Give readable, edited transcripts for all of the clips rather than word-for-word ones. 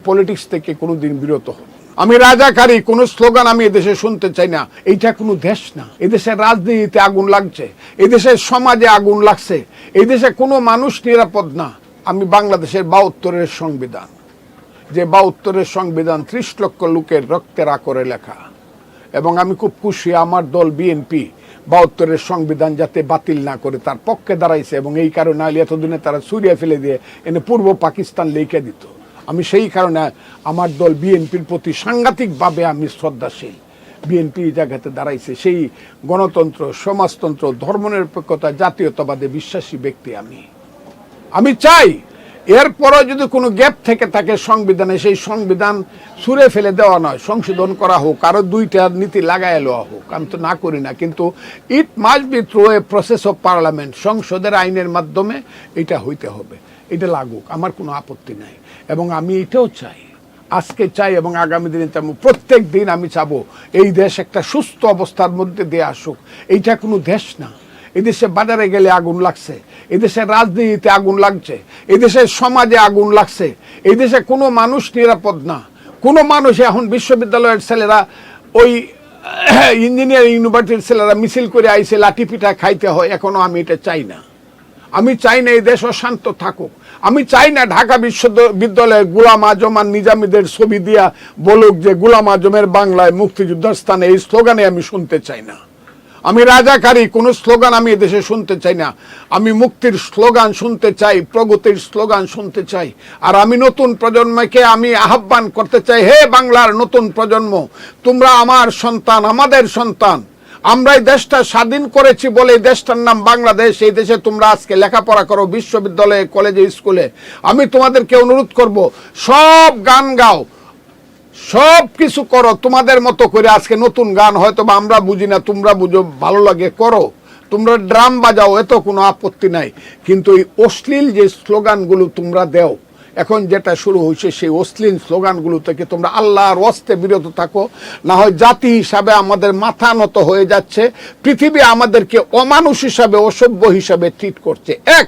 Politics থেকে কোনোদিন বিরত হব। আমি রাজাকারী কোনো স্লোগান আমি এদেশে শুনতে চাই না। এইটা কোনো দেশ না। এদেশের রাজনীতিতে আগুন লাগছে, এদেশের সমাজে আগুন লাগছে, এই দেশে কোনো মানুষ নিরাপদ না। আমি বাংলাদেশের ৭২-এর সংবিধান, যে ৭২-এর সংবিধান ৩০ লক্ষ লোকের রক্তের আকরে লেখা, এবং আমি খুব খুশি আমার দল বিএনপি ৭২-এর সংবিধান যাতে বাতিল না করে তার পক্ষে দাঁড়াইছে, এবং এই কারণে এতদিনে তারা সুরিয়া ফেলে দিয়ে এনে পূর্ব পাকিস্তান লিখে দিত। আমি সেই কারণে আমার দল বিএনপির প্রতি সাংঘাতিকভাবে আমি শ্রদ্ধাশীল। বিএনপি এই জায়গাতে দাঁড়াইছে, সেই গণতন্ত্র, সমাজতন্ত্র, ধর্মনিরপেক্ষতা, জাতীয়তাবাদে বিশ্বাসী ব্যক্তি আমি চাই এরপরও যদি কোনো গ্যাপ থেকে থাকে সংবিধানে, সেই সংবিধান ছুঁড়ে ফেলে দেওয়া নয়, সংশোধন করা হোক, আরও ২টা নীতি লাগাই লওয়া হোক। আমি তো না করি না, কিন্তু it must be through a process of parliament, সংসদের আইনের মাধ্যমে এটা হইতে হবে। এটা লাগুক, আমার কোনো আপত্তি নাই। এবং আমি এটাও চাই, আজকে চাই এবং আগামী দিনে চাবো, প্রত্যেক দিন আমি চাবো এই দেশ একটা সুস্থ অবস্থার মধ্যে দিয়ে আসুক। এইটা কোনো দেশ না। এদেশে বাজারে গেলে আগুন লাগছে, এদেশের রাজনীতিতে আগুন লাগছে, এদেশের সমাজে আগুন লাগছে, এই দেশে কোনো মানুষ নিরাপদ না। কোনো মানুষ এখন বিশ্ববিদ্যালয়ের ছেলেরা, ওই ইঞ্জিনিয়ারিং ইউনিভার্সিটির ছেলেরা মিছিল করে আইসে লাঠি পিঠা খাইতে হয়। এখনো আমি এটা চাই না। আমি চাই না এই দেশ অশান্ত থাকুক। আমি চাই না ঢাকা বিশ্ববিদ্যালয়ে গোলাম আজম আর নিজামীদের ছবি দিয়া বলুক যে গোলাম আজমের বাংলায় মুক্তিযুদ্ধের স্থানে, এই স্লোগানে আমি শুনতে চাই না। আমি রাজাকারী কোনো স্লোগান আমি এদেশে শুনতে চাই না। আমি মুক্তির স্লোগান শুনতে চাই, প্রগতির স্লোগান শুনতে চাই। আর আমি নতুন প্রজন্মকে আমি আহ্বান করতে চাই, হে বাংলার নতুন প্রজন্ম, তোমরা আমার সন্তান, আমাদের সন্তান। আমরা এই দেশটা স্বাধীন করেছি বলে এই দেশটার নাম বাংলাদেশ। এই দেশে তোমরা আজকে লেখাপড়া করো, বিশ্ববিদ্যালয়ে, কলেজে, স্কুলে। আমি তোমাদেরকে অনুরোধ করব, সব গান গাও, সব কিছু করো তোমাদের মতো করে। আজকে নতুন গান হয়তো বা আমরা বুঝি না, তোমরা বুঝো, ভালো লাগে, করো। তোমরা ড্রাম বাজাও, এত কোনো আপত্তি নাই। কিন্তু এই অশ্লীল যে স্লোগানগুলো তোমরা দেও, এখন যেটা শুরু হয়েছে, সেই অশ্লীল স্লোগানগুলো থেকে তোমরা আল্লাহর ওয়াস্তে বিরত থাকো। না হয় জাতি হিসাবে আমাদের মাথা নত হয়ে যাচ্ছে। পৃথিবী আমাদেরকে অমানুষ হিসাবে, অসভ্য হিসাবে ট্রিট করছে। ১।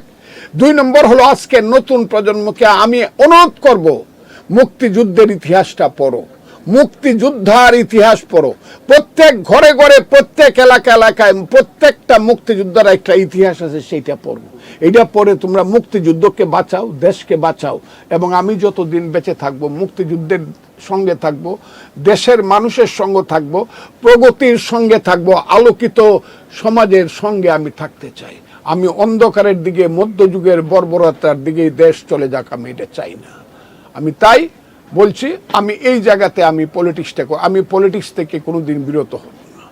২ নম্বর হলো, আজকে নতুন প্রজন্মকে আমি অনুরোধ করব, মুক্তিযুদ্ধের ইতিহাসটা পড়ো, মুক্তিযোদ্ধার ইতিহাস পড়ো। প্রত্যেক ঘরে ঘরে, প্রত্যেক এলাকায় প্রত্যেকটা মুক্তিযোদ্ধার একটা ইতিহাস আছে, সেইটা পড়ো। এটা পড়ে তোমরা মুক্তিযুদ্ধকে বাঁচাও, দেশকে বাঁচাও। এবং আমি যতদিন বেঁচে থাকবো মুক্তিযুদ্ধের সঙ্গে থাকবো, দেশের মানুষের সঙ্গে থাকবো, প্রগতির সঙ্গে থাকবো, আলোকিত সমাজের সঙ্গে আমি থাকতে চাই। আমি অন্ধকারের দিকে, মধ্যযুগের বর্বরতার দিকে দেশ চলে যাক, আমি এটা চাই না। আমি তাই বলছি, আমি এই জায়গাতে আমি পলিটিক্স থেকে কোনোদিন বিরত হব না।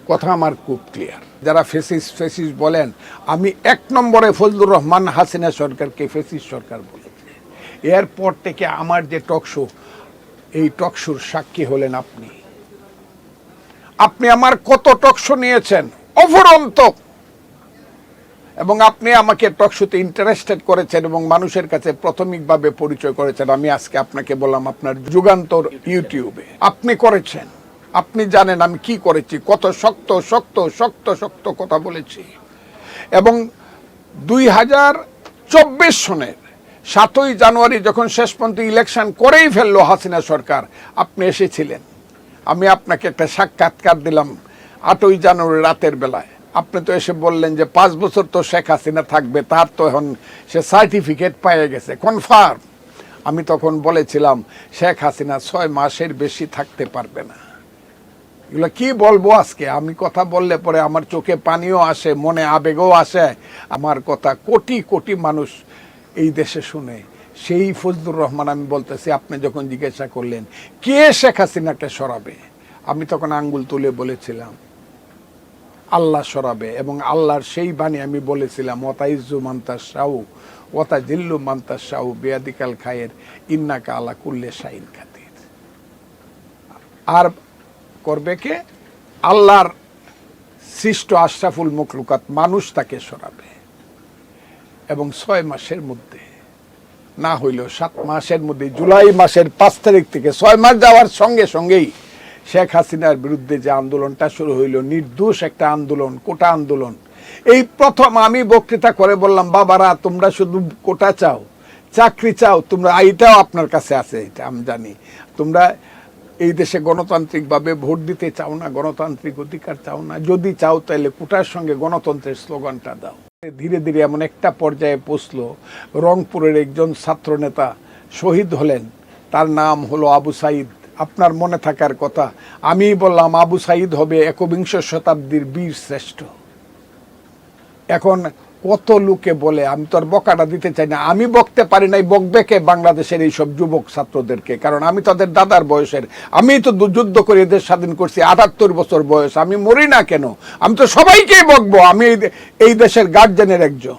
কথা আমার খুব ক্লিয়ার। যারা ফেসিস বলেন, আমি ১ নম্বরে ফজলুর রহমান হাসিনা সরকারকে ফেসিস সরকার বলেছি। এরপর থেকে আমার যে টকশো, এই টকশোর সাক্ষী হলেন আপনি আমার কত টকশো নিয়েছেন অফুরন্ত, এবং আপনি আমাকে টকশোতে ইন্টারেস্টেড করেছেন এবং মানুষের কাছে প্রাথমিকভাবে পরিচয় করেছেন। আমি আজকে আপনাকে বললাম, আপনার যুগান্তর ইউটিউবে আপনি করেছেন। আপনি জানেন আমি কি করেছি, কত শক্ত শক্ত শক্ত শক্ত কথা বলেছি। এবং ২০২৪ সনের ৭ই জানুয়ারি যখন শেষ পর্যন্ত ইলেকশন করেই ফেললো হাসিনা সরকার, আপনি এসেছিলেন। আমি আপনাকে একটা সাক্ষাৎকার দিলাম ৮ই জানুয়ারি রাতের বেলায়। আপনি তো এসে বললেন যে ৫ বছর তো শেখ হাসিনা থাকবে, তার তো এখন সে সার্টিফিকেট পেয়ে গেছে, কনফার্ম। আমি তখন বলেছিলাম শেখ হাসিনা ৬ মাসের বেশি থাকতে পারবে না। এগুলো কি বলবো আজকে? আমি কথা বললে পরে আমার চোখে পানিও আসে, মনে আবেগও আসে। আমার কথা কোটি কোটি মানুষ এই দেশে শুনে। সেই ফজলুর রহমান আমি বলতেছি, আপনি যখন জিজ্ঞাসা করলেন কে শেখ হাসিনাকে সরাবে, আমি তখন আঙ্গুল তুলে বলেছিলাম আল্লাহ সরাবে। এবং আল্লাহর সেই বাণী আমি বলেছিলাম, ওয়াতাইজ্জু মান্তাস শাহু ওয়াতা জিল্লু মান্তাস শাহু বিয়াদিকাল খায়ের ইন্নাকা আলা কুল্লে শাইন খাতির। আর করবে কে? আল্লাহর সৃষ্ট আশরাফুল মখলুকাত মানুষ তাকে সরাবে। এবং ৬ মাসের মধ্যে, না হইলেও ৭ মাসের মধ্যে, জুলাই মাসের ৫ তারিখ থেকে ৬ মাস যাওয়ার সঙ্গে সঙ্গেই শেখ হাসিনার বিরুদ্ধে যে আন্দোলনটা শুরু হইল, নির্দোষ একটা আন্দোলন, কোটা আন্দোলন। এই প্রথম আমি বক্তৃতা করে বললাম, বাবারা তোমরা শুধু কোটা চাও, চাকরি চাও তোমরা, এইটাও আপনার কাছে আছে, এটা আমি জানি। তোমরা এই দেশে গণতান্ত্রিকভাবে ভোট দিতে চাও না, গণতান্ত্রিক অধিকার চাও না। যদি চাও তাহলে কোটার সঙ্গে গণতন্ত্রের স্লোগানটা দাও। ধীরে ধীরে এমন একটা পর্যায়ে পৌঁছলো, রংপুরের একজন ছাত্র নেতা শহীদ হলেন, তার নাম হলো আবু সাইদ। আপনার মনে থাকার কথা, আমি বললাম আবু সাইদ হবে একবিংশ শতাব্দীর বীর শ্রেষ্ঠ। এখন কত লোকে বলে, আমি তো আর বকাটা দিতে চাই না, আমি বকতে পারি নাই, বকবে কে বাংলাদেশের এইসব যুবক ছাত্রদেরকে? কারণ আমি তাদের দাদার বয়সের, আমি তো যুদ্ধ করে দেশ স্বাধীন করছি, ৭৮ বছর বয়স, আমি মরি না কেন? আমি তো সবাইকেই বকবো, আমি এই দেশের গার্জেনের একজন।